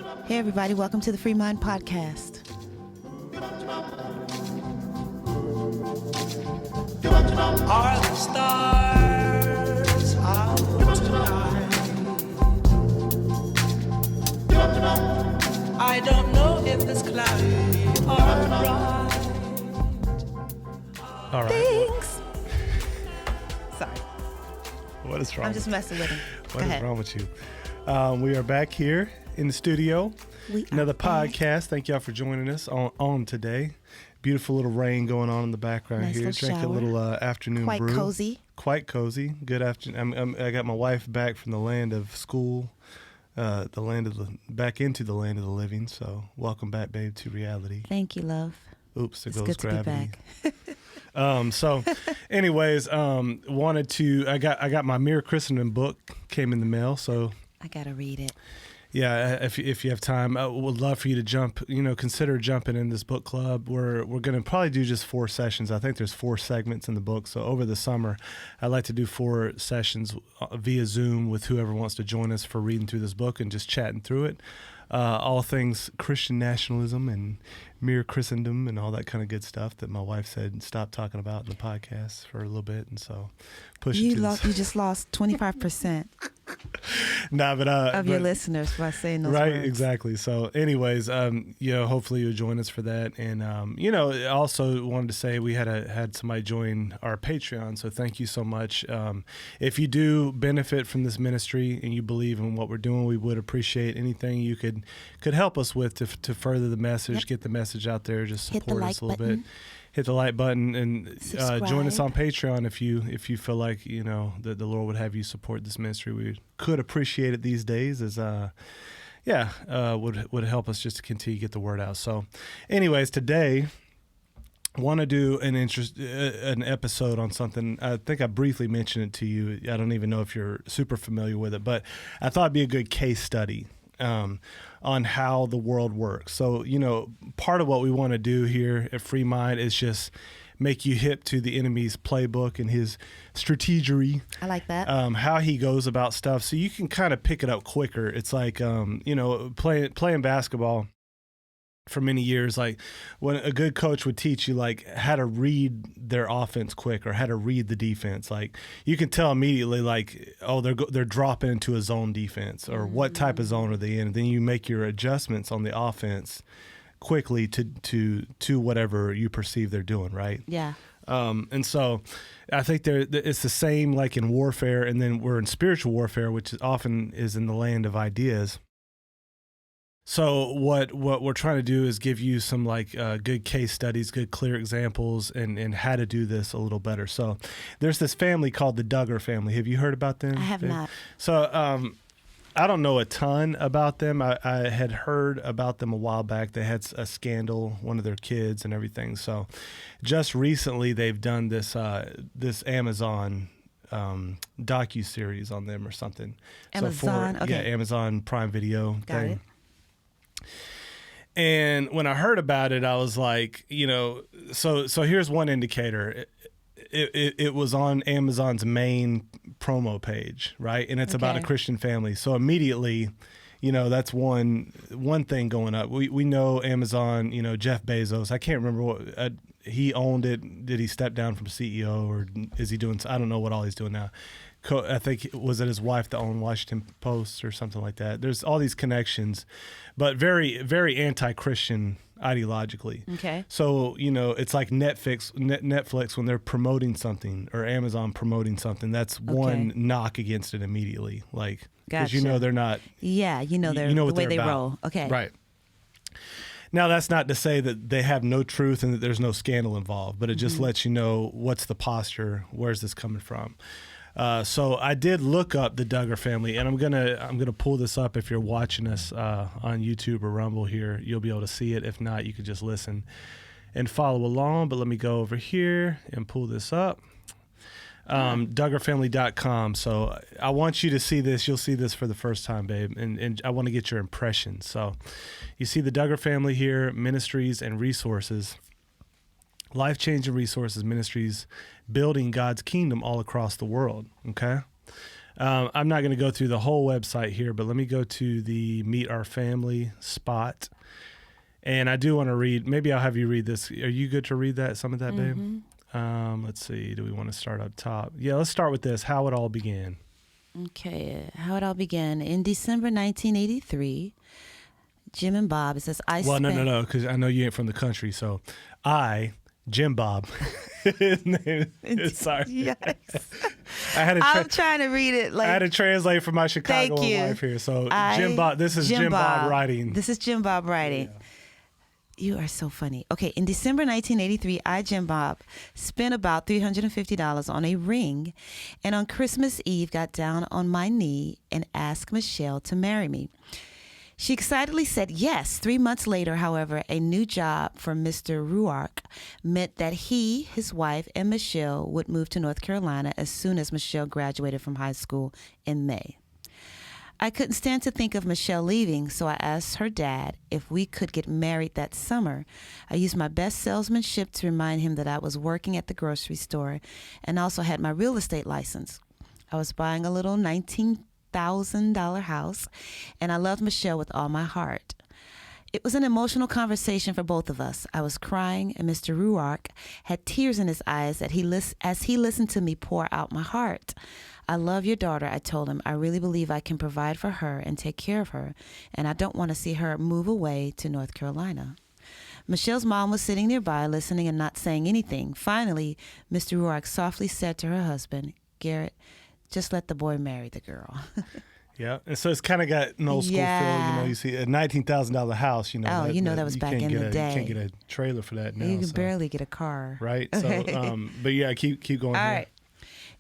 Hey everybody, welcome to the Free Mind Podcast. Are the stars out tonight? I don't know if it's cloudy or bright. All right. Thanks. Sorry, What is wrong? I'm just messing with him. What is wrong with you? We are back here in the studio. Another podcast. Thank y'all for joining us on today. Beautiful little rain going on in the background Nice here. little Drink a shower. little afternoon Quite brew. cozy. Quite cozy. Good afternoon. I got my wife back from the land of school, back into the land of the living. So welcome back, babe, to reality. Thank you, love. Oops, there It's goes good gravity. to be back. So anyways, I got my Mere Christendom book came in the mail, so I gotta read it. yeah, if you have time, I would love for you to consider jumping in this book club. We're going to probably do just 4 sessions. I think there's 4 segments in the book. So over the summer, I'd like to do 4 sessions via Zoom with whoever wants to join us for reading through this book and just chatting through it. All things Christian nationalism and mere Christendom and all that kind of good stuff that my wife said stop talking about in the podcast for a little bit, and so You just lost 25% of your listeners by saying those right, words. exactly. So anyways, hopefully you'll join us for that. And also wanted to say we had somebody join our Patreon, so thank you so much. If you do benefit from this ministry and you believe in what we're doing, we would appreciate anything you could help us with to further the message. Yep. Get the message out there, just Hit the support like us a little button. bit. Hit the like button and join us on Subscribe. Patreon if you feel like that the Lord would have you support this ministry. We could appreciate it these days, as would help us just to continue to get the word out. So, anyways, today I want to do an episode on something. I think I briefly mentioned it to you. I don't even know if you're super familiar with it, but I thought it'd be a good case study on how the world works. So, part of what we want to do here at Free Mind is just make you hip to the enemy's playbook and his strategery. I like that. How he goes about stuff, so you can kind of pick it up quicker. It's like, playing basketball for many years, like when a good coach would teach you like how to read their offense quick or how to read the defense, like you can tell immediately like, oh, they're dropping into a zone defense, or what type of zone are they in, and then you make your adjustments on the offense quickly to whatever you perceive they're doing, right? Yeah. And so I think it's the same like in warfare, and then we're in spiritual warfare, which often is in the land of ideas. So what we're trying to do is give you some like good case studies, good clear examples, and how to do this a little better. So there's this family called the Duggar family. Have you heard about them? I have not. So I don't know a ton about them. I had heard about them a while back. They had a scandal, one of their kids and everything. So just recently they've done this Amazon docu-series on them or something. Amazon, okay. Yeah, Amazon Prime Video Got thing. it. And when I heard about it, I was like, so here's one indicator. It was on Amazon's main promo page, right? And it's about a Okay. Christian family. So immediately, that's one thing going up. We know Amazon, Jeff Bezos. I can't remember what he owned it. Did he step down from CEO, or is he doing? I don't know what all he's doing now. I think was it his wife that owned Washington Post or something like that. There's all these connections, but very, very anti-Christian ideologically. Okay. So, it's like Netflix when they're promoting something, or Amazon promoting something, that's one knock against it immediately. Like, because Gotcha. they're not. Yeah, know the what way they're they about. roll. Okay. Right. Now, that's not to say that they have no truth and that there's no scandal involved, but it just lets you know what's the posture, where's this coming from. So I did look up the Duggar family, and I'm gonna pull this up. If you're watching us on YouTube or Rumble here, you'll be able to see it. If not, you could just listen and follow along. But let me go over here and pull this up. Duggarfamily.com. So I want you to see this. You'll see this for the first time, babe, and I want to get your impressions. So you see the Duggar family here, ministries and resources. Life-changing resources, ministries, building God's kingdom all across the world, okay? I'm not going to go through the whole website here, but let me go to the Meet Our Family spot. And I do want to read, maybe I'll have you read this. Are you good to read that, some of that, babe? Let's see. Do we want to start up top? Yeah, let's start with this. How it all began. Okay. How it all began. In December 1983, Jim and Bob, it says, no, because I know you ain't from the country. So Jim Bob. His name is, sorry. Yes. I'm trying to read it. I had to translate for my Chicago wife here. So Jim Bob, this is Jim Bob writing. This is Jim Bob writing. Yeah. You are so funny. Okay, in December 1983, Jim Bob, spent about $350 on a ring, and on Christmas Eve got down on my knee and asked Michelle to marry me. She excitedly said yes. 3 months later, however, a new job for Mr. Ruark meant that he, his wife, and Michelle would move to North Carolina as soon as Michelle graduated from high school in May. I couldn't stand to think of Michelle leaving, so I asked her dad if we could get married that summer. I used my best salesmanship to remind him that I was working at the grocery store and also had my real estate license. I was buying a little $19,000 house, and I loved Michelle with all my heart. It was an emotional conversation for both of us. I was crying, and Mr. Ruark had tears in his eyes as he listened to me pour out my heart. I love your daughter, I told him. I really believe I can provide for her and take care of her, and I don't want to see her move away to North Carolina. Michelle's mom was sitting nearby, listening and not saying anything. Finally, Mr. Ruark softly said to her husband, Garrett, just let the boy marry the girl. Yeah, and so it's kind of got an old school feel. You see a $19,000 house. That was back in the day. You can't get a trailer for that now. You can barely get a car. Right. So, but yeah, keep going. All right.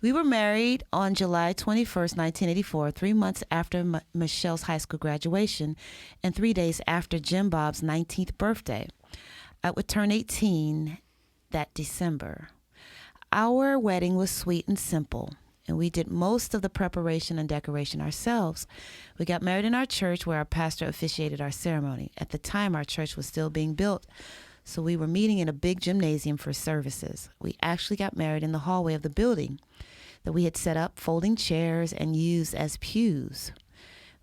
We were married on July 21st, 1984, 3 months after Michelle's high school graduation and 3 days after Jim Bob's 19th birthday. I would turn 18 that December. Our wedding was sweet and simple, and we did most of the preparation and decoration ourselves. We got married in our church where our pastor officiated our ceremony. At the time, our church was still being built, so we were meeting in a big gymnasium for services. We actually got married in the hallway of the building that we had set up, folding chairs and used as pews.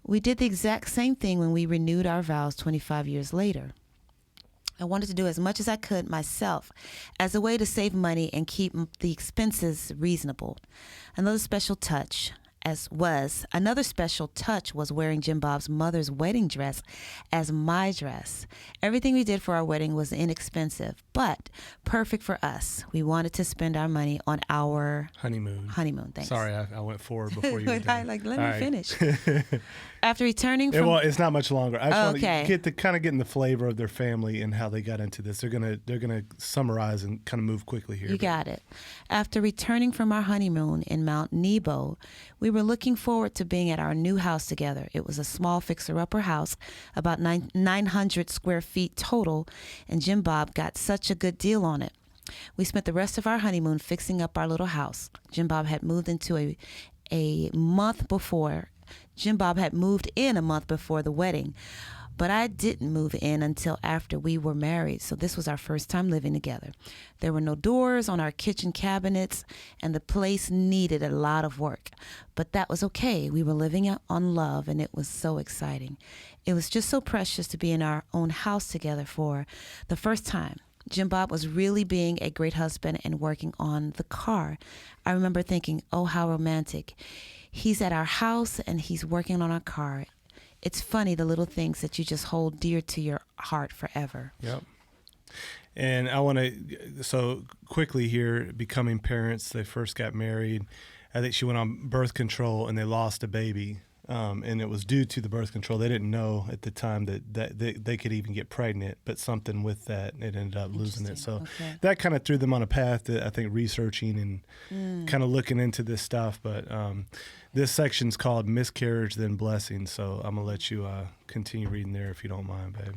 We did the exact same thing when we renewed our vows 25 years later. I wanted to do as much as I could myself as a way to save money and keep the expenses reasonable. Another special touch was wearing Jim Bob's mother's wedding dress as my dress. Everything we did for our wedding was inexpensive, but perfect for us. We wanted to spend our money on our honeymoon. Thanks. Sorry, I went forward before you. Let me finish. After returning from... Well, it's not much longer. I just want to get in the flavor of their family and how they got into this. They're gonna summarize and kind of move quickly here. You got it. After returning from our honeymoon in Mount Nebo, we were looking forward to being at our new house together. It was a small fixer-upper house, about 900 square feet total, and Jim Bob got such a good deal on it. We spent the rest of our honeymoon fixing up our little house. Jim Bob had moved in a month before the wedding, but I didn't move in until after we were married, so this was our first time living together. There were no doors on our kitchen cabinets, and the place needed a lot of work, but that was okay. We were living on love, and it was so exciting. It was just so precious to be in our own house together for the first time. Jim Bob was really being a great husband and working on the car. I remember thinking, oh, how romantic. He's at our house and he's working on our car. It's funny, the little things that you just hold dear to your heart forever. Yep. And I want to, so quickly here, becoming parents, they first got married. I think she went on birth control and they lost a baby. And it was due to the birth control. They didn't know at the time that they could even get pregnant, but something with that, it ended up losing it. So that kind of threw them on a path to, I think, researching and kind of looking into this stuff. But this section's called Miscarriage, then Blessings. So I'm going to let you continue reading there if you don't mind, babe.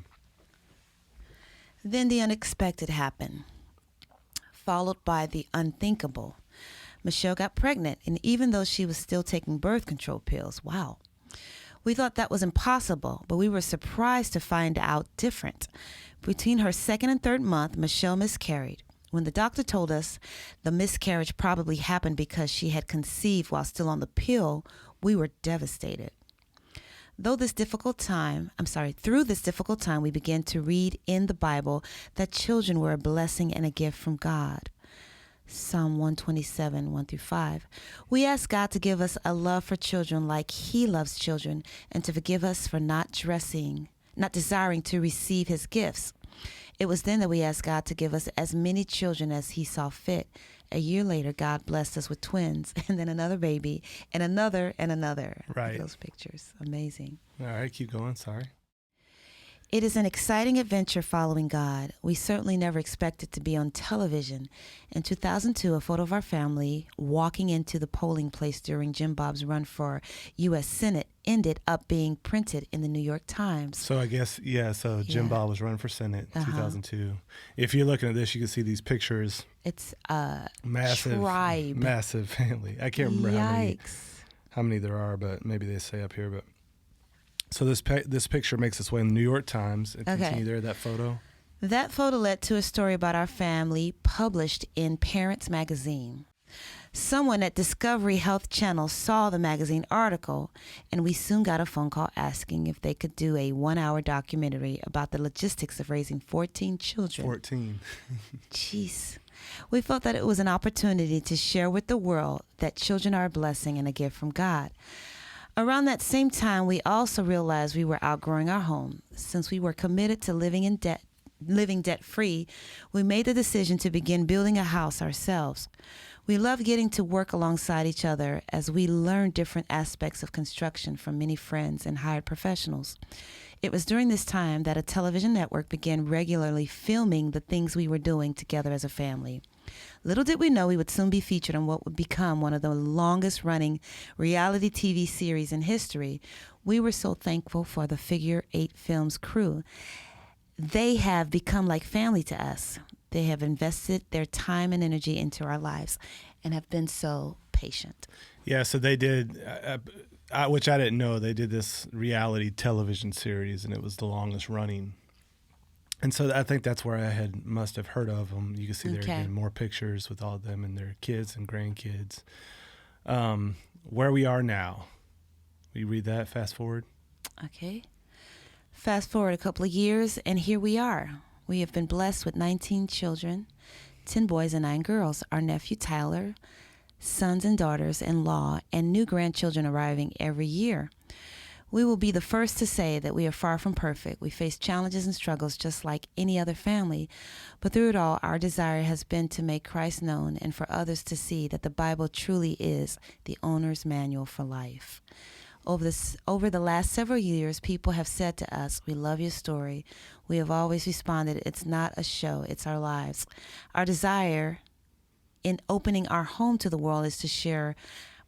Then the unexpected happened, followed by the unthinkable. Michelle got pregnant, and even though she was still taking birth control pills, wow. We thought that was impossible, but we were surprised to find out different. Between her second and third month, Michelle miscarried. When the doctor told us the miscarriage probably happened because she had conceived while still on the pill, We were devastated. Through this difficult time, we began to read in the Bible that children were a blessing and a gift from God. Psalm 127, 1-5. We ask God to give us a love for children like He loves children, and to forgive us for not desiring to receive His gifts. It was then that we asked God to give us as many children as He saw fit. A year later, God blessed us with twins, and then another baby, and another, and another. Right. Those pictures. Amazing. All right, keep going. Sorry. It is an exciting adventure following God. We certainly never expected to be on television. In 2002, a photo of our family walking into the polling place during Jim Bob's run for U.S. Senate ended up being printed in the New York Times. So I guess, so Jim Bob was running for Senate in 2002. If you're looking at this, you can see these pictures. It's a massive tribe. Massive family. I can't remember how many there are, but maybe they say up here, but... So this picture makes its way in the New York Times. Continue there, that photo. That photo led to a story about our family published in Parents magazine. Someone at Discovery Health Channel saw the magazine article, and we soon got a phone call asking if they could do a 1-hour documentary about the logistics of raising 14 children. 14. Jeez. We felt that it was an opportunity to share with the world that children are a blessing and a gift from God. Around that same time, we also realized we were outgrowing our home. Since we were committed to living debt-free, we made the decision to begin building a house ourselves. We loved getting to work alongside each other as we learned different aspects of construction from many friends and hired professionals. It was during this time that a television network began regularly filming the things we were doing together as a family. Little did we know we would soon be featured on what would become one of the longest-running reality TV series in history. We were so thankful for the Figure 8 Films crew. They have become like family to us. They have invested their time and energy into our lives and have been so patient. Yeah, so they did, which I didn't know, they did this reality television series, and it was the longest running. And so I think that's where I must have heard of them. You can see there again more pictures with all of them and their kids and grandkids. Where we are now. Will you read that? Fast forward. Okay. Fast forward a couple of years, and here we are. We have been blessed with 19 children, 10 boys and 9 girls. Our nephew Tyler, sons and daughters-in-law, and new grandchildren arriving every year. We will be the first to say that we are far from perfect. We face challenges and struggles just like any other family. But through it all, our desire has been to make Christ known and for others to see that the Bible truly is the owner's manual for life. Over the last several years, people have said to us, "We love your story." We have always responded, "It's not a show, it's our lives." Our desire in opening our home to the world is to share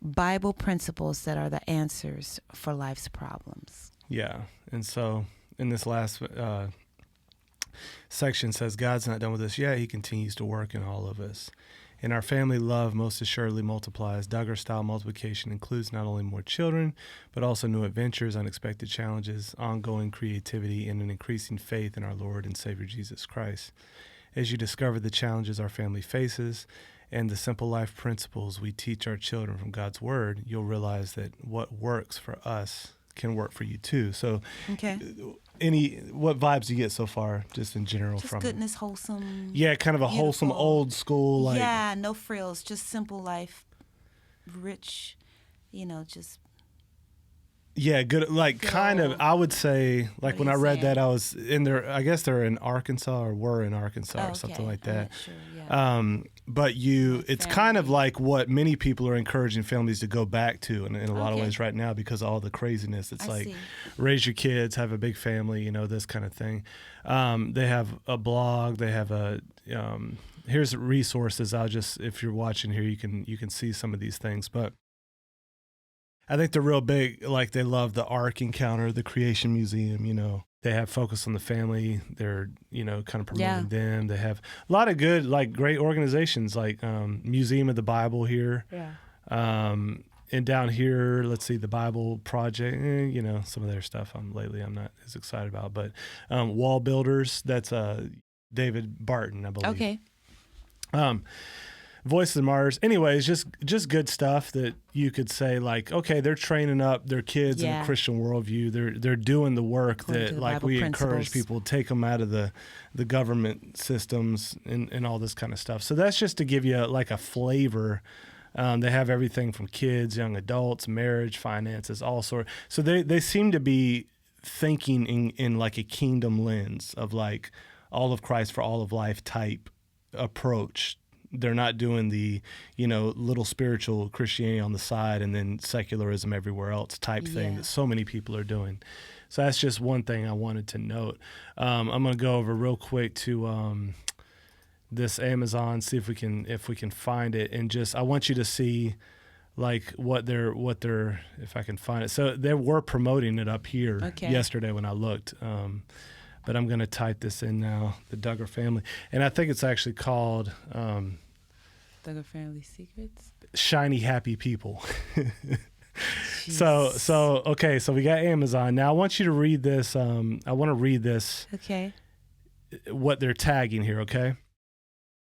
Bible principles that are the answers for life's problems. Yeah. And so in this last section says, God's not done with us yet. He continues to work in all of us. And our family love most assuredly multiplies. Duggar-style multiplication includes not only more children, but also new adventures, unexpected challenges, ongoing creativity, and an increasing faith in our Lord and Savior Jesus Christ. As you discover the challenges our family faces and the simple life principles we teach our children from God's Word, you'll realize that what works for us can work for you too. So, what vibes do you get so far, just in general? Just from goodness, wholesome. Yeah, kind of a beautiful, wholesome, old school. Like, yeah, no frills, just simple life, rich, just. Yeah, good. Like, kind of, I would say, like, when I read that, I was in there, I guess they're in Arkansas or were in Arkansas or something like that. Sure, yeah. But it's kind of like what many people are encouraging families to go back to in a lot of ways right now because of all the craziness. It's raise your kids, have a big family, this kind of thing. They have a blog. They have here's resources. if you're watching here, you can see some of these things. But I think they're real big. Like, they love the Ark Encounter, the Creation Museum, They have Focus on the Family. They're, kind of promoting them. They have a lot of good, like, great organizations, like Museum of the Bible here. Yeah. And down here, let's see, the Bible Project, some of their stuff I'm not as excited about. But Wall Builders, that's David Barton, I believe. Okay. Voices of Martyrs. Anyways, just good stuff that you could say, like, okay, they're training up their kids in a Christian worldview. They're doing the work that, like, we encourage people, take them out of the government systems and all this kind of stuff. So that's just to give you like a flavor. They have everything from kids, young adults, marriage, finances, all sorts. So they seem to be thinking in like a kingdom lens of like all of Christ for all of life type approach. They're not doing the, little spiritual Christianity on the side and then secularism everywhere else type thing that so many people are doing. So that's just one thing I wanted to note. I'm going to go over real quick to this Amazon, see if we can find it, and just I want you to see like what they're if I can find it. So they were promoting it up here yesterday when I looked. But I'm going to type this in now, the Duggar Family. And I think it's actually called Duggar Family Secrets? Shiny Happy People. So okay, so we got Amazon. Now I want you to read this. I want to read this. Okay. What they're tagging here, okay?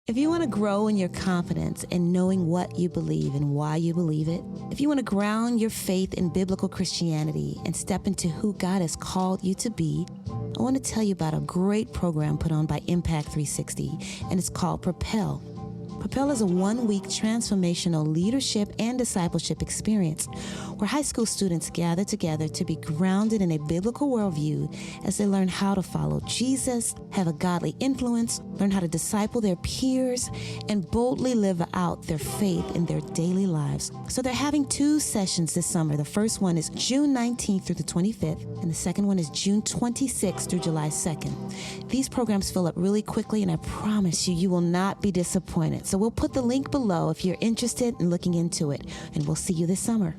If you want to grow in your confidence in knowing what you believe and why you believe it, if you want to ground your faith in biblical Christianity and step into who God has called you to be, I want to tell you about a great program put on by Impact 360, and it's called Propel. Propel is a one-week transformational leadership and discipleship experience where high school students gather together to be grounded in a biblical worldview as they learn how to follow Jesus, have a godly influence, learn how to disciple their peers, and boldly live out their faith in their daily lives. So they're having 2 sessions this summer. The first one is June 19th through the 25th, and the second one is June 26th through July 2nd. These programs fill up really quickly, and I promise you will not be disappointed. So we'll put the link below if you're interested in looking into it, and we'll see you this summer.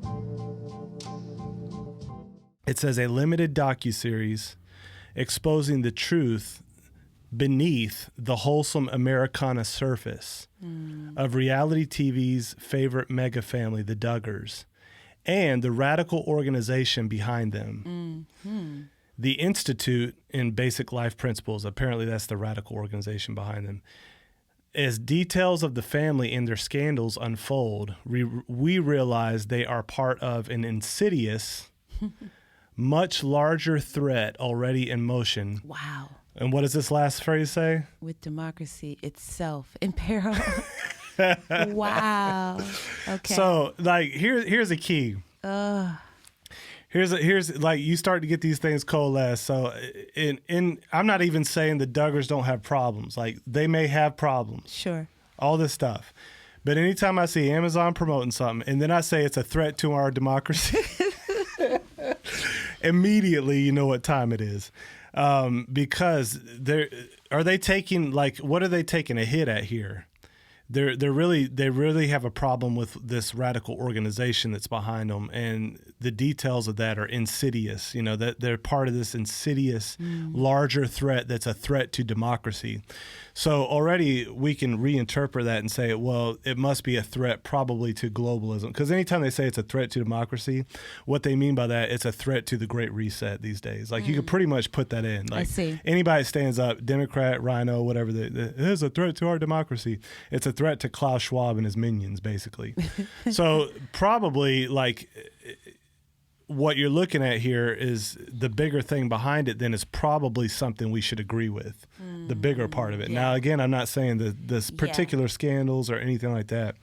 It says a limited docuseries exposing the truth beneath the wholesome Americana surface of reality TV's favorite mega family, the Duggars, and the radical organization behind them. The Institute in Basic Life Principles, apparently that's the radical organization behind them. As details of the family and their scandals unfold, we realize they are part of an insidious, much larger threat already in motion. Wow. And what does this last phrase say? With democracy itself in peril. Wow. Okay. So, like, here's a key. Here's like you start to get these things coalesce. So, I'm not even saying the Duggars don't have problems. Like, they may have problems. Sure. All this stuff. But anytime I see Amazon promoting something and then I say it's a threat to our democracy, immediately you know what time it is. Because what are they taking a hit at here? They really have a problem with this radical organization that's behind them, and the details of that are insidious. That they're part of this insidious, larger threat that's a threat to democracy. So already we can reinterpret that and say, well, it must be a threat probably to globalism. Because anytime they say it's a threat to democracy, what they mean by that, it's a threat to the Great Reset these days. Like you could pretty much put that in. Like I see. Anybody stands up, Democrat, Rhino, whatever, it is a threat to our democracy. It's a threat to Klaus Schwab and his minions, basically. So probably like what you're looking at here is the bigger thing behind it, then is probably something we should agree with, the bigger part of it. Yeah. Now, again, I'm not saying this particular scandals or anything like that.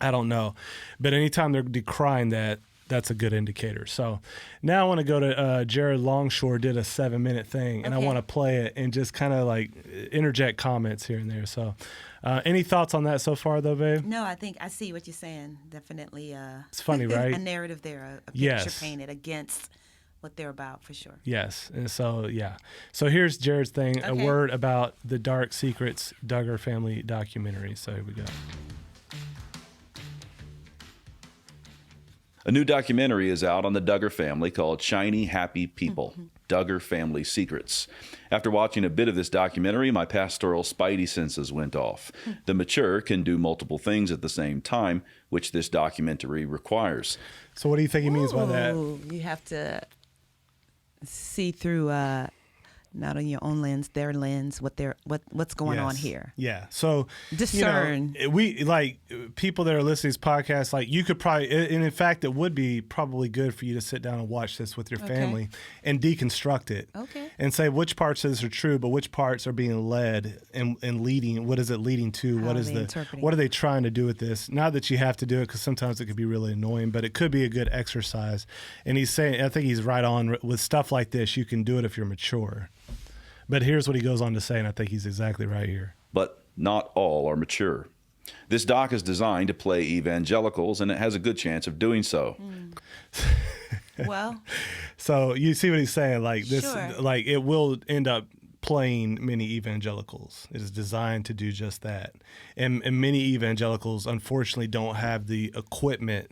I don't know. But anytime they're decrying that, that's a good indicator. So now I want to go to Jared Longshore did a 7-minute thing, and I want to play it and just kind of like interject comments here and there. So any thoughts on that so far, though, babe? No, I think I see what you're saying. Definitely. It's funny, right? A narrative there, a picture painted against what they're about, for sure. Yes. And so, yeah. So here's Jared's thing, a word about the Dark Secrets Duggar Family documentary. So here we go. A new documentary is out on the Duggar family called Shiny Happy People, Duggar Family Secrets. After watching a bit of this documentary, my pastoral spidey senses went off. The mature can do multiple things at the same time, which this documentary requires. So what do you think he means by that? You have to see through not on your own lens, their lens, what's going on Yes. here. Yeah. So Discern. we like people that are listening to this podcast, like you could probably, and in fact, it would be probably good for you to sit down and watch this with your family and deconstruct it. Okay. And say which parts of this are true, but which parts are being led and leading. What is it leading to? How What are is they the interpreting what are it? they trying to do with this? Not that you have to do it, because sometimes it could be really annoying, but it could be a good exercise. And he's saying, I think he's right on with stuff like this. You can do it if you're mature. But here's what he goes on to say, and I think he's exactly right here. But not all are mature. This doc is designed to play evangelicals, and it has a good chance of doing so. Well, So you see what he's saying? Like this, Sure. like it will end up playing many evangelicals. It is designed to do just that. And many evangelicals, unfortunately, don't have the equipment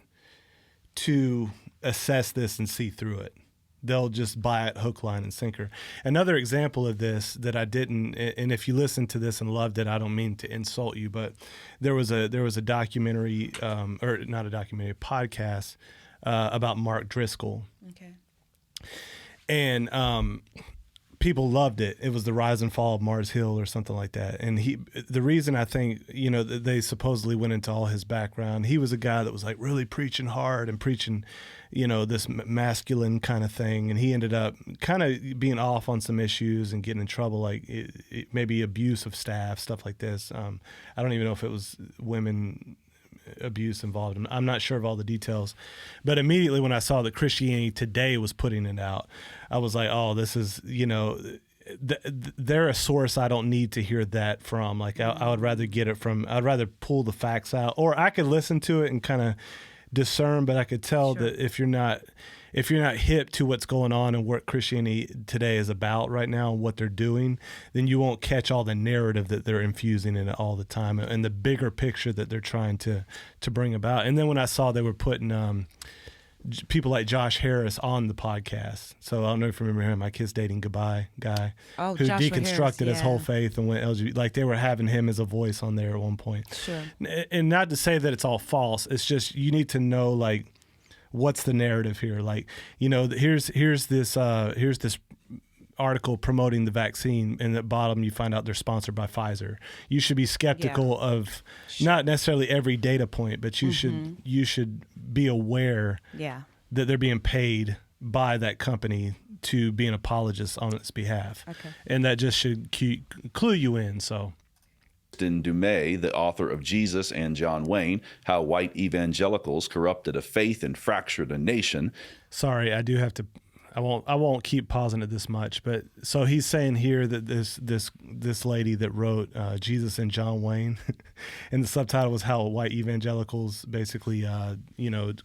to assess this and see through it. They'll just buy it hook, line, and sinker. Another example of this that I didn't, and if you listened to this and loved it, I don't mean to insult you, but there was a documentary, or not a documentary, a podcast about Mark Driscoll. okay. And people loved it. It was the rise and fall of Mars Hill or something like that. And the reason I think, they supposedly went into all his background, he was a guy that was like really preaching hard and preaching, this masculine kind of thing. And he ended up kind of being off on some issues and getting in trouble, like maybe abuse of staff, stuff like this. I don't even know if it was women abuse involved. I'm not sure of all the details, but immediately when I saw that Christianity Today was putting it out, I was like, oh, this is, they're a source I don't need to hear that from. Like I would rather get it from, I'd rather pull the facts out, or I could listen to it and kind of discern, but I could tell that if you're not hip to what's going on and what Christianity Today is about right now and what they're doing, then you won't catch all the narrative that they're infusing in it all the time and the bigger picture that they're trying to bring about. And then when I saw they were putting people like Josh Harris on the podcast, so I don't know if you remember him, my kid's dating goodbye guy, who Joshua deconstructed Harris, his whole faith and went LGBT. Like they were having him as a voice on there at one point. Sure. And not to say that it's all false. It's just you need to know like what's the narrative here. Like here's this article promoting the vaccine, and at the bottom you find out they're sponsored by Pfizer. You should be skeptical of not necessarily every data point, but you should be aware that they're being paid by that company to be an apologist on its behalf. Okay. And that just should clue you in. So Kristin Dumais, the author of Jesus and John Wayne, How White Evangelicals Corrupted a Faith and Fractured a Nation. sorry, I do have to. I won't keep pausing it this much, but so he's saying here that this lady that wrote Jesus and John Wayne, and the subtitle was How White Evangelicals basically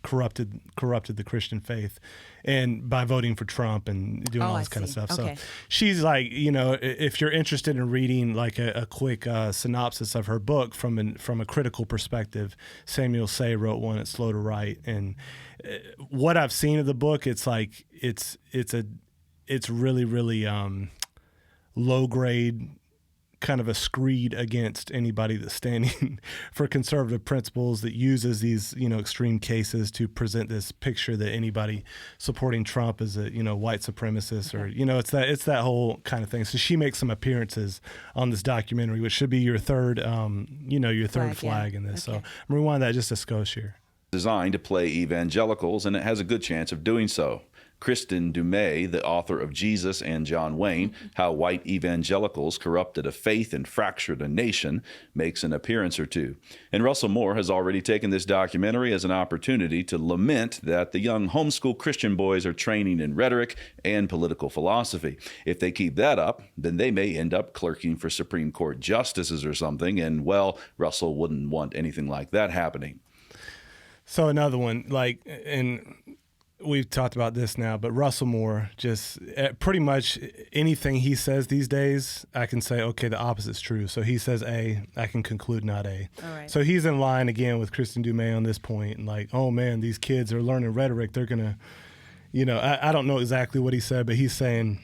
corrupted the Christian faith, and by voting for Trump and doing all this kind of stuff. Okay. So she's like, if you're interested in reading like a quick synopsis of her book from a critical perspective, Samuel Say wrote one at Slow to Write, and what I've seen of the book, it's like it's really, really low grade, kind of a screed against anybody that's standing for conservative principles, that uses these extreme cases to present this picture that anybody supporting Trump is a white supremacist, or it's that whole kind of thing. So she makes some appearances on this documentary, which should be your third flag in this. Okay. So I'm rewind that just a skosh here. Designed to play evangelicals, and it has a good chance of doing so. Kristin Dumais, the author of Jesus and John Wayne, How White Evangelicals Corrupted a Faith and Fractured a Nation, makes an appearance or two. And Russell Moore has already taken this documentary as an opportunity to lament that the young homeschool Christian boys are training in rhetoric and political philosophy. If they keep that up, then they may end up clerking for Supreme Court justices or something, and, well, Russell wouldn't want anything like that happening. So another one, and we've talked about this now, but Russell Moore, just pretty much anything he says these days, I can say, okay, the opposite's true. So he says A, I can conclude not A. All right. So he's in line again with Kristin Dumais on this point, and like, oh man, these kids are learning rhetoric. They're going to, I don't know exactly what he said, but he's saying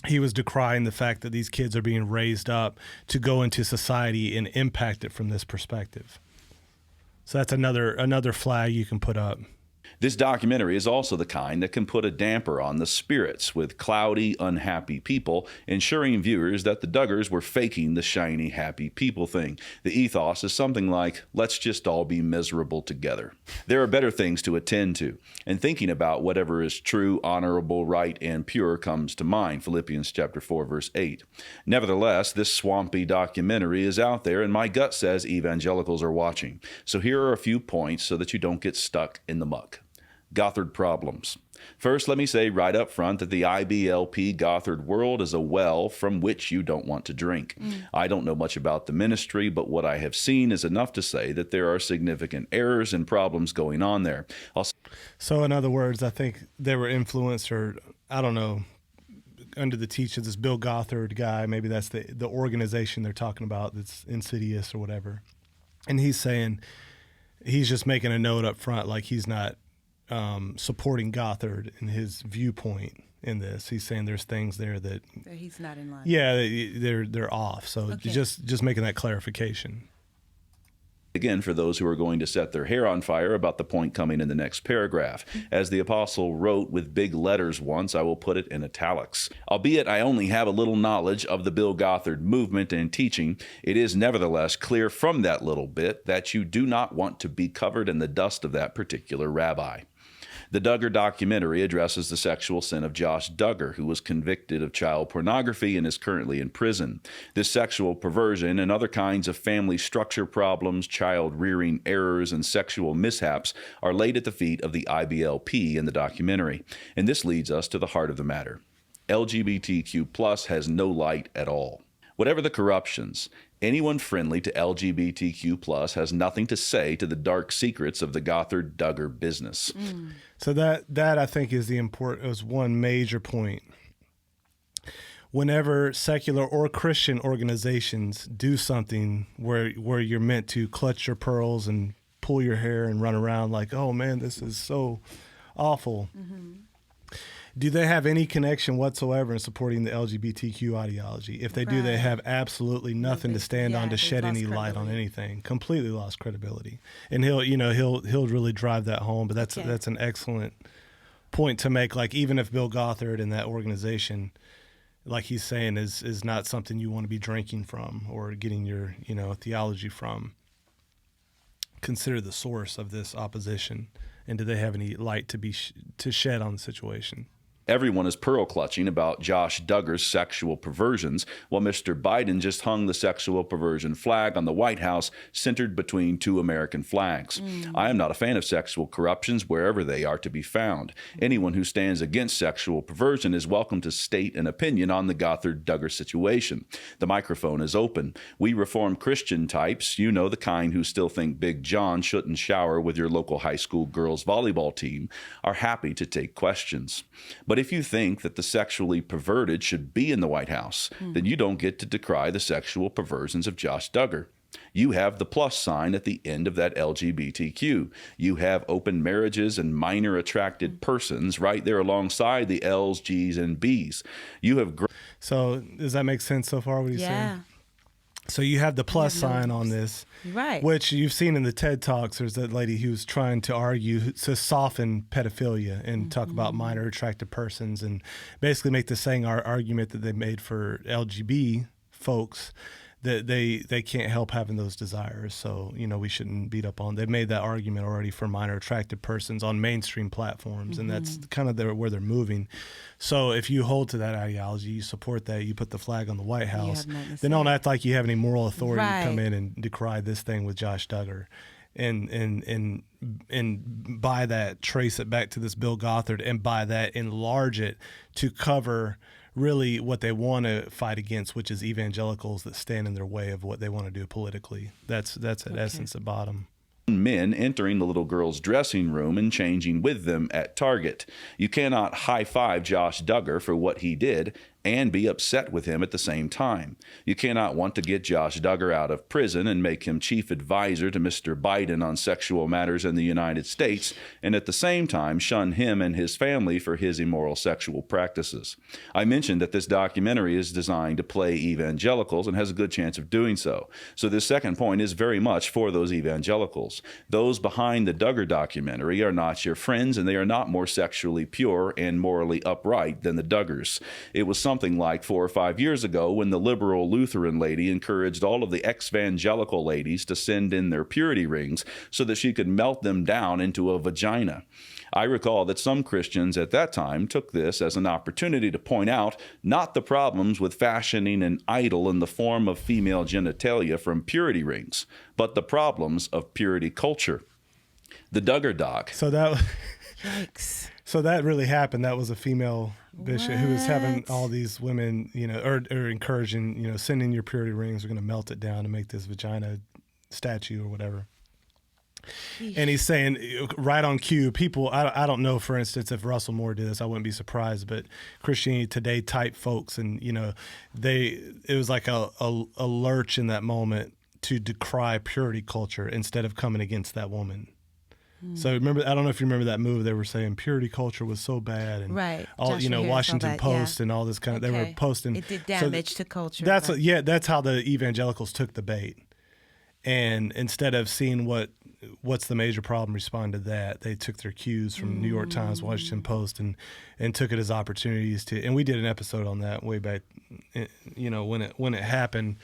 he was decrying the fact that these kids are being raised up to go into society and impact it from this perspective. So that's another flag you can put up. This documentary is also the kind that can put a damper on the spirits with cloudy, unhappy people, ensuring viewers that the Duggars were faking the shiny, happy people thing. The ethos is something like, let's just all be miserable together. There are better things to attend to, and thinking about whatever is true, honorable, right, and pure comes to mind, Philippians chapter 4, verse 8. Nevertheless, this swampy documentary is out there, and my gut says evangelicals are watching. So here are a few points so that you don't get stuck in the muck. Gothard problems. First, let me say right up front that the IBLP Gothard world is a well from which you don't want to drink. I don't know much about the ministry, but what I have seen is enough to say that there are significant errors and problems going on there. So in other words, I think they were influenced, or I don't know, under the teaching of this Bill Gothard guy, maybe that's the organization they're talking about that's insidious or whatever. And he's saying, he's just making a note up front, like he's not supporting Gothard in his viewpoint in this. He's saying there's things there that he's not in line. Yeah, they're off. So okay. just making that clarification. Again, for those who are going to set their hair on fire about the point coming in the next paragraph. As the apostle wrote with big letters once, I will put it in italics. Albeit I only have a little knowledge of the Bill Gothard movement and teaching, it is nevertheless clear from that little bit that you do not want to be covered in the dust of that particular rabbi. The Duggar documentary addresses the sexual sin of Josh Duggar, who was convicted of child pornography and is currently in prison. This sexual perversion and other kinds of family structure problems, child rearing errors, and sexual mishaps are laid at the feet of the IBLP in the documentary. And this leads us to the heart of the matter. LGBTQ+ has no light at all. Whatever the corruptions, anyone friendly to LGBTQ+ has nothing to say to the dark secrets of the Gothard-Duggar business. So that I think is one major point. Whenever secular or Christian organizations do something where you're meant to clutch your pearls and pull your hair and run around like, oh man, this is so awful. Mm-hmm. Do they have any connection whatsoever in supporting the LGBTQ ideology? If they do, they have absolutely nothing to stand on to shed any light on anything. Completely lost credibility. And he'll really drive that home. But that's an excellent point to make. Like, even if Bill Gothard and that organization, like he's saying, is not something you want to be drinking from or getting your theology from, consider the source of this opposition, and do they have any light to shed on the situation? Everyone is pearl clutching about Josh Duggar's sexual perversions, while Mr. Biden just hung the sexual perversion flag on the White House, centered between two American flags. I am not a fan of sexual corruptions wherever they are to be found. Anyone who stands against sexual perversion is welcome to state an opinion on the Gothard-Duggar situation. The microphone is open. We Reformed Christian types, the kind who still think Big John shouldn't shower with your local high school girls volleyball team, are happy to take questions. But if you think that the sexually perverted should be in the White House, then you don't get to decry the sexual perversions of Josh Duggar. You have the plus sign at the end of that LGBTQ. You have open marriages and minor attracted persons right there alongside the L's, G's, and B's. You have... So does that make sense so far, what he's saying? So you have the plus sign on this, right? Which you've seen in the TED Talks. There's that lady who's trying to argue to soften pedophilia and talk about minor attracted persons, and basically make the same argument that they made for LGBT folks, that they can't help having those desires. So we shouldn't beat up on. They've made that argument already for minor attracted persons on mainstream platforms, and that's kind of where they're moving. So if you hold to that ideology, you support that, you put the flag on the White House, then don't act like you have any moral authority to come in and decry this thing with Josh Duggar. And by that, trace it back to this Bill Gothard, and by that, enlarge it to cover really what they want to fight against, which is evangelicals that stand in their way of what they want to do politically. That's at essence the bottom. Men entering the little girl's dressing room and changing with them at Target. You cannot high-five Josh Duggar for what he did and be upset with him at the same time. You cannot want to get Josh Duggar out of prison and make him chief advisor to Mr. Biden on sexual matters in the United States, and at the same time shun him and his family for his immoral sexual practices. I mentioned that this documentary is designed to play evangelicals and has a good chance of doing so. So this second point is very much for those evangelicals. Those behind the Duggar documentary are not your friends, and they are not more sexually pure and morally upright than the Duggars. It was something like 4 or 5 years ago when the liberal Lutheran lady encouraged all of the evangelical ladies to send in their purity rings so that she could melt them down into a vagina. I recall that some Christians at that time took this as an opportunity to point out not the problems with fashioning an idol in the form of female genitalia from purity rings, but the problems of purity culture. The Duggar doc. So that, Yikes. so that really happened. That was a female bishop who was having What? all these women, or encouraging, send in your purity rings. We're going to melt it down and make this vagina statue or whatever. And he's saying right on cue, people, I don't know, for instance, if Russell Moore did this, I wouldn't be surprised, but Christianity Today type folks, and, it was like a lurch in that moment to decry purity culture instead of coming against that woman. So remember, I don't know if you remember that move. They were saying purity culture was so bad, and Right. all Joshua Harris, all Washington that, Post yeah. and all this kind of. They were Okay. posting. It did so damage to culture. That's but- that's how the evangelicals took the bait, and instead of seeing what's the major problem, respond to that. They took their cues from New York Times, Washington Post, and took it as opportunities to. And we did an episode on that way back, when it happened.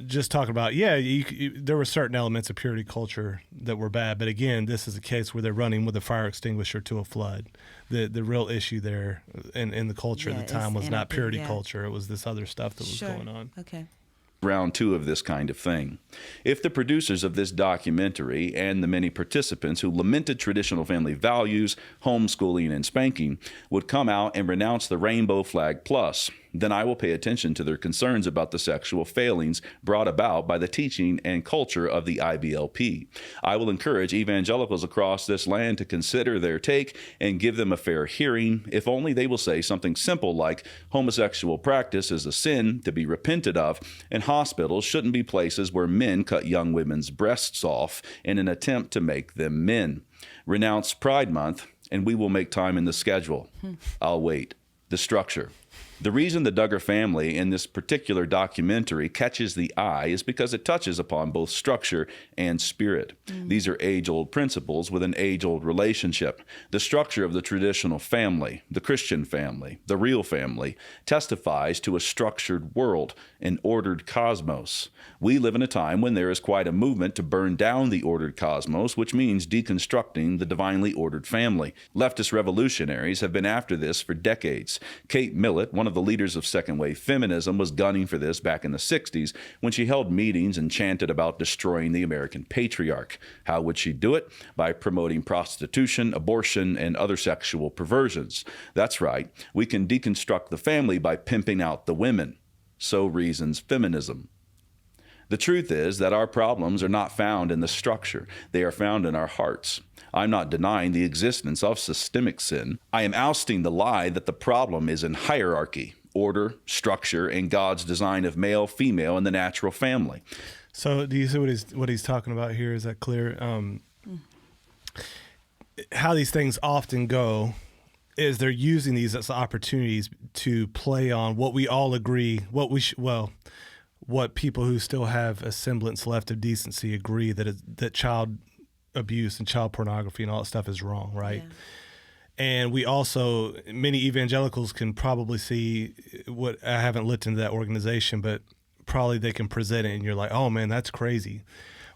Just talking about, there were certain elements of purity culture that were bad, but again, this is a case where they're running with a fire extinguisher to a flood. The real issue there in the culture at the time was not purity culture; it was this other stuff that was going on. Okay. Round 2 of this kind of thing. If the producers of this documentary and the many participants who lamented traditional family values, homeschooling, and spanking would come out and renounce the Rainbow Flag Plus, then I will pay attention to their concerns about the sexual failings brought about by the teaching and culture of the IBLP. I will encourage evangelicals across this land to consider their take and give them a fair hearing, if only they will say something simple like homosexual practice is a sin to be repented of, and hospitals shouldn't be places where men cut young women's breasts off in an attempt to make them men. Renounce Pride Month, and we will make time in the schedule. I'll wait. The structure. The reason the Duggar family in this particular documentary catches the eye is because it touches upon both structure and spirit. These are age-old principles with an age-old relationship. The structure of the traditional family, the Christian family, the real family, testifies to a structured world, an ordered cosmos. We live in a time when there is quite a movement to burn down the ordered cosmos, which means deconstructing the divinely ordered family. Leftist revolutionaries have been after this for decades. Kate Millett, one of the leaders of second-wave feminism, was gunning for this back in the 60s when she held meetings and chanted about destroying the American patriarch. How would she do it? By promoting prostitution, abortion, and other sexual perversions. That's right. We can deconstruct the family by pimping out the women. So reasons feminism. The truth is that our problems are not found in the structure. They are found in our hearts. I'm not denying the existence of systemic sin. I am ousting the lie that the problem is in hierarchy, order, structure, and God's design of male, female, and the natural family. So do you see what he's talking about here? Is that clear? How these things often go is they're using these as opportunities to play on what we all agree, what people who still have a semblance left of decency agree that child abuse and child pornography and all that stuff is wrong, right? Yeah. And we also, many evangelicals can probably see what, I haven't looked into that organization, but probably they can present it and you're like, oh man, that's crazy.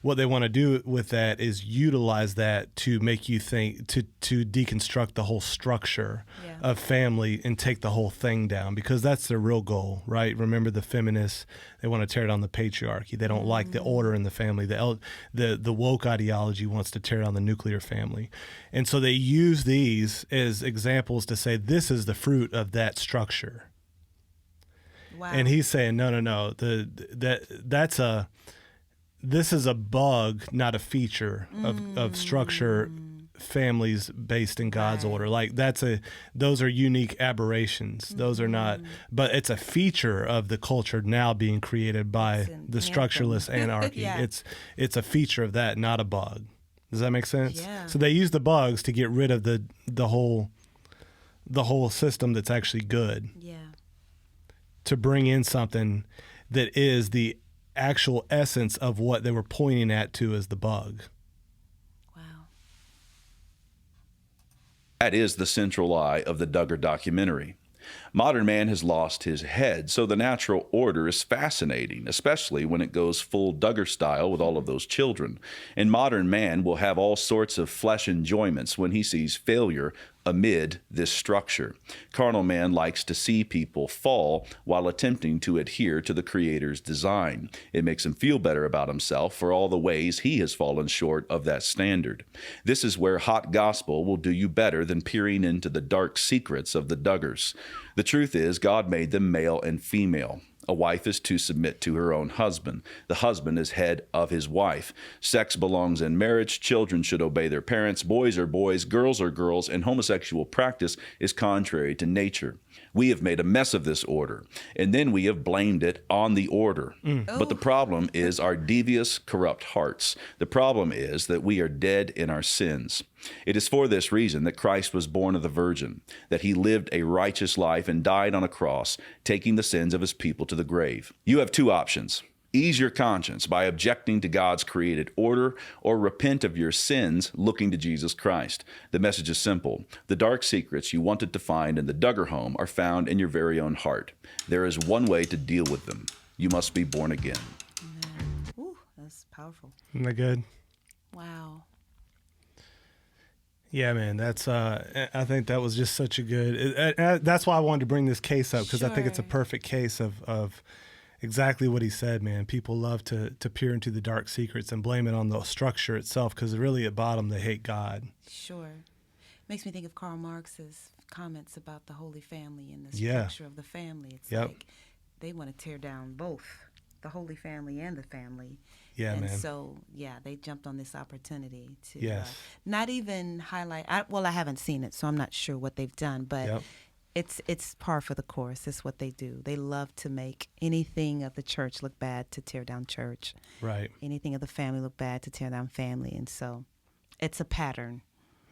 What they want to do with that is utilize that to make you think, to deconstruct the whole structure of family and take the whole thing down, because that's their real goal, right? Remember the feminists, they want to tear down the patriarchy. They don't like the order in the family. The woke ideology wants to tear down the nuclear family. And so they use these as examples to say, this is the fruit of that structure. Wow. And he's saying, no, this is a bug, not a feature of structure, families based in God's order. Like those are unique aberrations. Those are not, but it's a feature of the culture now being created by the structuralist anarchy. It's a feature of that, not a bug. Does that make sense? Yeah. So they use the bugs to get rid of the whole system that's actually good. Yeah. To bring in something that is the actual essence of what they were pointing at to as the bug. That is the central lie of the Duggar documentary. Modern man has lost his head, so the natural order is fascinating, especially when it goes full Duggar style with all of those children. And modern man will have all sorts of flesh enjoyments when he sees failure amid this structure. Carnal man likes to see people fall while attempting to adhere to the Creator's design. It makes him feel better about himself for all the ways he has fallen short of that standard. This is where hot gospel will do you better than peering into the dark secrets of the Duggars. The truth is, God made them male and female. A wife is to submit to her own husband. The husband is head of his wife. Sex belongs in marriage. Children should obey their parents. Boys are boys, girls are girls, and homosexual practice is contrary to nature. We have made a mess of this order, and then we have blamed it on the order. But the problem is our devious, corrupt hearts. The problem is that we are dead in our sins. It is for this reason that Christ was born of the Virgin, that he lived a righteous life and died on a cross, taking the sins of his people to the grave. You have two options. Ease your conscience by objecting to God's created order, or repent of your sins looking to Jesus Christ. The message is simple. The dark secrets you wanted to find in the Duggar home are found in your very own heart. There is one way to deal with them. You must be born again. Ooh, that's powerful. Isn't that good? Wow. Yeah, man, that's. I think that was just such a good. That's why I wanted to bring this case up, because I think it's a perfect case of exactly what he said, man. People love to peer into the dark secrets and blame it on the structure itself, because really at bottom they hate God. Sure. Makes me think of Karl Marx's comments about the Holy Family and the structure of the family. It's like they want to tear down both the Holy Family and the family. Yeah, and man. So, they jumped on this opportunity to not even highlight. I haven't seen it, so I'm not sure what they've done, but it's par for the course. It's what they do. They love to make anything of the church look bad to tear down church. Right. Anything of the family look bad to tear down family. And so it's a pattern.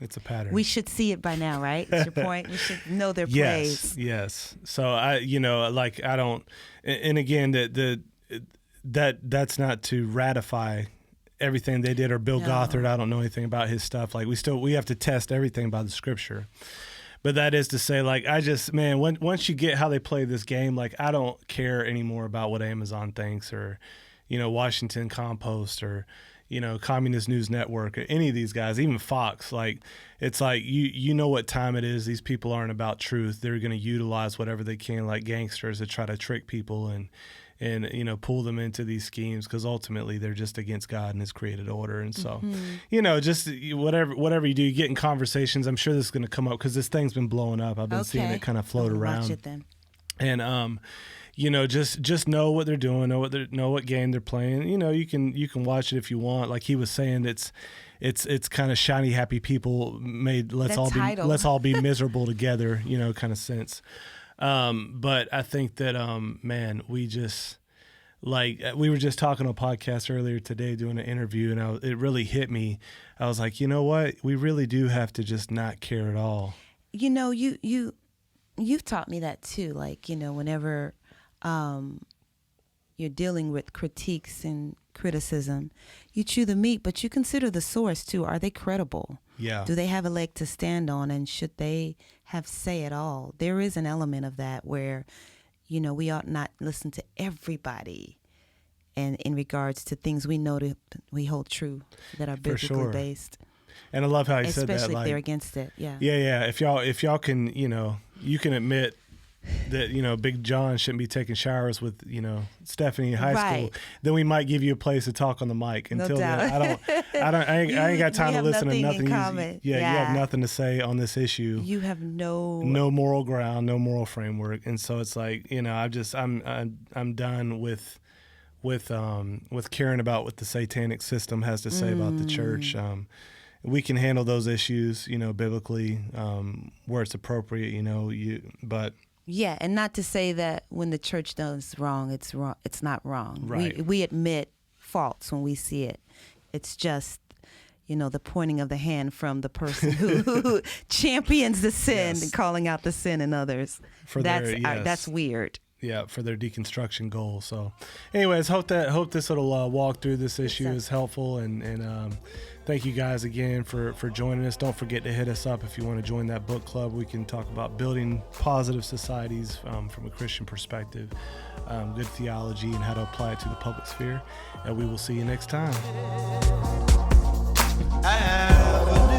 It's a pattern. We should see it by now, right? That's your point. We should know their plays. Yes. So I don't, and again, that's not to ratify everything they did or Bill Gothard. I don't know anything about his stuff. Like we have to test everything by the scripture. But that is to say, like, once you get how they play this game, like, I don't care anymore about what Amazon thinks or, Washington Compost or, Communist News Network or any of these guys, even Fox. Like, it's like, you know what time it is. These people aren't about truth. They're going to utilize whatever they can, like gangsters, to try to trick people and pull them into these schemes, because ultimately they're just against God and his created order. And so, just whatever you do, you get in conversations. I'm sure this is going to come up because this thing's been blowing up. I've been seeing it kind of float around. Watch it then. And just know what they're doing, know what game they're playing. You can watch it if you want. Like he was saying, it's kind of shiny happy people made let's all be miserable together, kind of sense. But I think that, we just, like, we were just talking on a podcast earlier today doing an interview, and it really hit me. I was like, you know what? We really do have to just not care at all. You've taught me that too. Like, whenever you're dealing with critiques and criticism, you chew the meat, but you consider the source too. Are they credible? Yeah. Do they have a leg to stand on, and should they have say at all? There is an element of that where, we ought not listen to everybody, and in regards to things we know that we hold true that are biblically based. And I love how he said that. Especially if they're against it. Yeah. Yeah. If y'all can, you can admit that, Big John shouldn't be taking showers with, Stephanie in high school, then we might give you a place to talk on the mic. Until then, I ain't got time to listen to nothing. You have nothing to say on this issue. You have no moral ground, no moral framework. And so it's like, I'm done with caring about what the satanic system has to say about the church. We can handle those issues, biblically, where it's appropriate, but. Yeah, and not to say that when the church does wrong, it's wrong. It's not wrong. Right. We admit faults when we see it. It's just, the pointing of the hand from the person who champions the sin and calling out the sin in others. That's weird. for their deconstruction goal. So anyways, hope this little walk through this issue is helpful, and thank you guys again for joining us. Don't forget to hit us up if you want to join that book club. We can talk about building positive societies from a Christian perspective, good theology, and how to apply it to the public sphere. And we will see you next time. I have